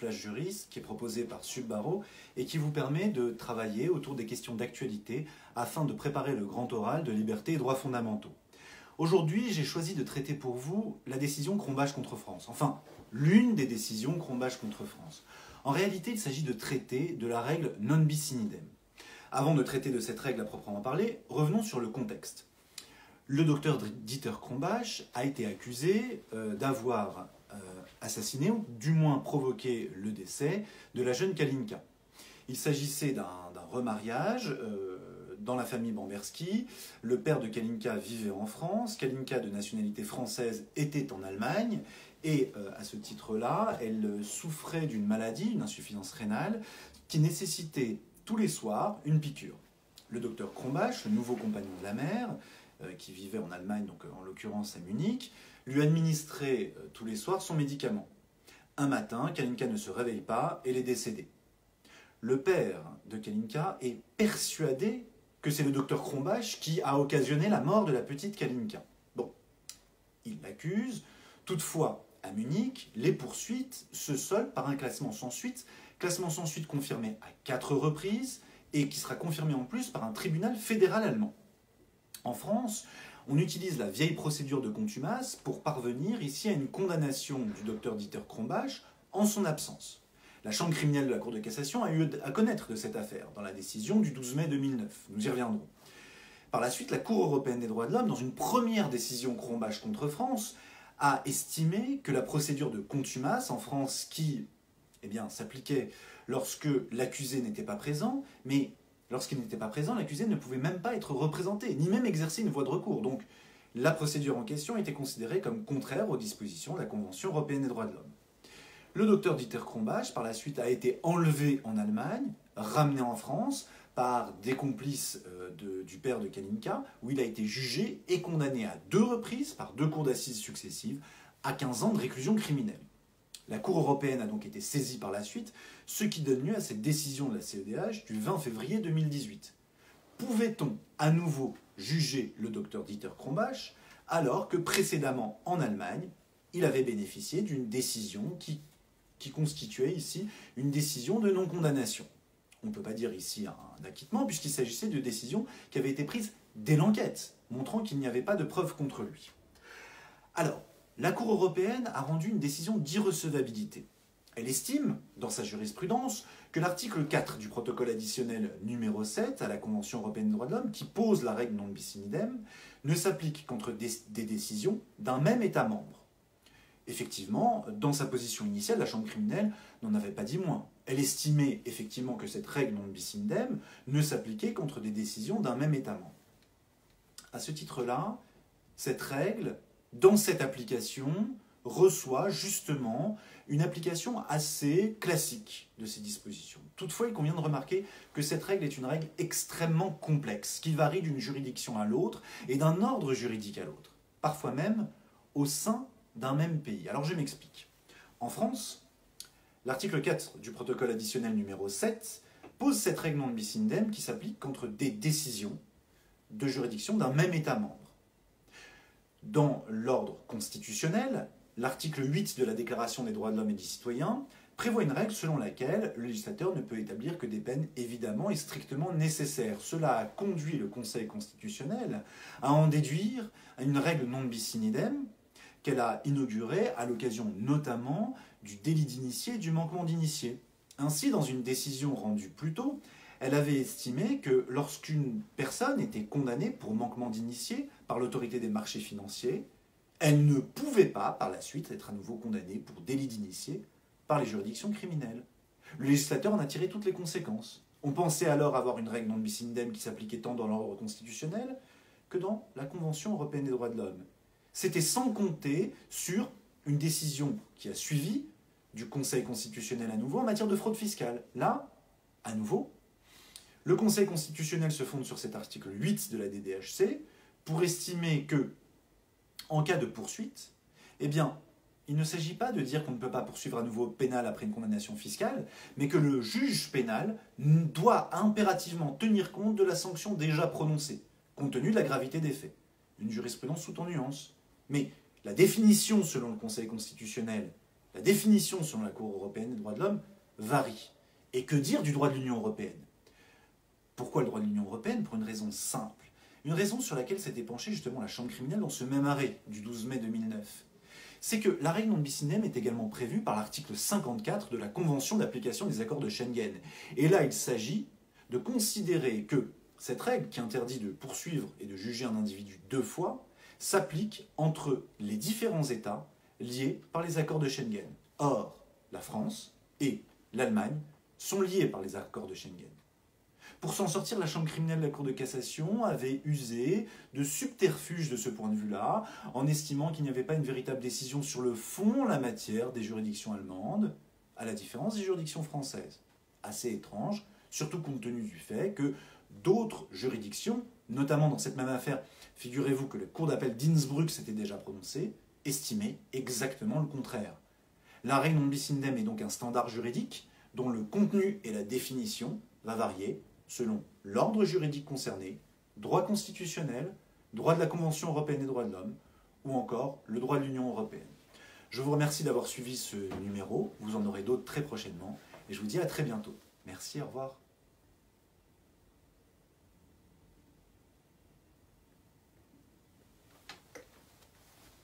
Flash Juris qui est proposé par Subbaro et qui vous permet de travailler autour des questions d'actualité afin de préparer le grand oral de liberté et droits fondamentaux. Aujourd'hui, j'ai choisi de traiter pour vous la décision Cronbach contre France. Enfin, l'une des décisions Cronbach contre France. En réalité, il s'agit de traiter de la règle non bis in idem. Avant de traiter de cette règle à proprement parler, revenons sur le contexte. Le docteur Dieter Cronbach a été accusé d'avoir assassiné, ou du moins provoqué le décès de la jeune Kalinka. Il s'agissait d'un remariage dans la famille Bamberski. Le père de Kalinka vivait en France. Kalinka, de nationalité française, était en Allemagne. Et à ce titre-là, elle souffrait d'une maladie, une insuffisance rénale, qui nécessitait tous les soirs une piqûre. Le docteur Cronbach, le nouveau compagnon de la mère, qui vivait en Allemagne, donc en l'occurrence à Munich, lui administrait tous les soirs son médicament. Un matin, Kalinka ne se réveille pas et elle est décédée. Le père de Kalinka est persuadé que c'est le docteur Cronbach qui a occasionné la mort de la petite Kalinka. Bon, il l'accuse. Toutefois, à Munich, les poursuites se soldent par un classement sans suite confirmé à 4 reprises et qui sera confirmé en plus par un tribunal fédéral allemand. En France, on utilise la vieille procédure de contumace pour parvenir ici à une condamnation du docteur Dieter Cronbach en son absence. La chambre criminelle de la Cour de cassation a eu à connaître de cette affaire dans la décision du 12 mai 2009. Nous y reviendrons. Par la suite, la Cour européenne des droits de l'homme, dans une première décision Cronbach contre France, a estimé que la procédure de contumace en France qui s'appliquait lorsque l'accusé n'était pas présent, mais lorsqu'il n'était pas présent, l'accusé ne pouvait même pas être représenté, ni même exercer une voie de recours. Donc la procédure en question était considérée comme contraire aux dispositions de la Convention européenne des droits de l'homme. Le docteur Dieter Cronbach, par la suite, a été enlevé en Allemagne, ramené en France par des complices du père de Kalinka, où il a été jugé et condamné à 2 reprises, par 2 cours d'assises successives, à 15 ans de réclusion criminelle. La Cour européenne a donc été saisie par la suite, ce qui donne lieu à cette décision de la CEDH du 20 février 2018. Pouvait-on à nouveau juger le docteur Dieter Cronbach alors que précédemment en Allemagne, il avait bénéficié d'une décision qui constituait ici une décision de non-condamnation? On ne peut pas dire ici un acquittement puisqu'il s'agissait de décisions qui avaient été prises dès l'enquête, montrant qu'il n'y avait pas de preuves contre lui. Alors, la Cour européenne a rendu une décision d'irrecevabilité. Elle estime, dans sa jurisprudence, que l'article 4 du protocole additionnel numéro 7 à la Convention européenne des droits de l'homme, qui pose la règle non bis in idem, ne s'applique qu'entre des décisions d'un même État membre. Effectivement, dans sa position initiale, la Chambre criminelle n'en avait pas dit moins. Elle estimait effectivement que cette règle non bis in idem ne s'appliquait qu'entre des décisions d'un même État membre. À ce titre-là, cette règle, dans cette application, reçoit justement une application assez classique de ces dispositions. Toutefois, il convient de remarquer que cette règle est une règle extrêmement complexe, qui varie d'une juridiction à l'autre et d'un ordre juridique à l'autre, parfois même au sein d'un même pays. Alors je m'explique. En France, l'article 4 du protocole additionnel numéro 7 pose cette règle non bis in idem qui s'applique contre des décisions de juridiction d'un même État membre. Dans l'ordre constitutionnel, l'article 8 de la Déclaration des droits de l'homme et du citoyen prévoit une règle selon laquelle le législateur ne peut établir que des peines évidemment et strictement nécessaires. Cela a conduit le Conseil constitutionnel à en déduire une règle non bis in idem qu'elle a inaugurée à l'occasion notamment du délit d'initié et du manquement d'initié. Ainsi, dans une décision rendue plus tôt, elle avait estimé que lorsqu'une personne était condamnée pour manquement d'initié par l'autorité des marchés financiers, elle ne pouvait pas, par la suite, être à nouveau condamnée pour délit d'initié par les juridictions criminelles. Le législateur en a tiré toutes les conséquences. On pensait alors avoir une règle non bis in idem qui s'appliquait tant dans l'ordre constitutionnel que dans la Convention européenne des droits de l'homme. C'était sans compter sur une décision qui a suivi du Conseil constitutionnel à nouveau en matière de fraude fiscale. Là, à nouveau, le Conseil constitutionnel se fonde sur cet article 8 de la DDHC pour estimer que, en cas de poursuite, il ne s'agit pas de dire qu'on ne peut pas poursuivre à nouveau pénal après une condamnation fiscale, mais que le juge pénal doit impérativement tenir compte de la sanction déjà prononcée, compte tenu de la gravité des faits. Une jurisprudence sous ton nuance. Mais la définition, selon le Conseil constitutionnel, la définition selon la Cour européenne des droits de l'homme varie. Et que dire du droit de l'Union européenne? Pourquoi le droit de l'Union européenne? Pour une raison simple. Une raison sur laquelle s'était penchée justement la Chambre criminelle dans ce même arrêt du 12 mai 2009. C'est que la règle non bis in idem est également prévue par l'article 54 de la Convention d'application des accords de Schengen. Et là, il s'agit de considérer que cette règle qui interdit de poursuivre et de juger un individu 2 fois s'applique entre les différents États liés par les accords de Schengen. Or, la France et l'Allemagne sont liés par les accords de Schengen. Pour s'en sortir, la Chambre criminelle de la Cour de cassation avait usé de subterfuges de ce point de vue-là, en estimant qu'il n'y avait pas une véritable décision sur le fond en la matière des juridictions allemandes, à la différence des juridictions françaises. Assez étrange, surtout compte tenu du fait que d'autres juridictions, notamment dans cette même affaire, figurez-vous que la Cour d'appel d'Innsbruck s'était déjà prononcée, estimaient exactement le contraire. La règle non bis in idem est donc un standard juridique dont le contenu et la définition va varier selon l'ordre juridique concerné, droit constitutionnel, droit de la Convention européenne des droits de l'homme, ou encore le droit de l'Union européenne. Je vous remercie d'avoir suivi ce numéro, vous en aurez d'autres très prochainement, et je vous dis à très bientôt. Merci, au revoir.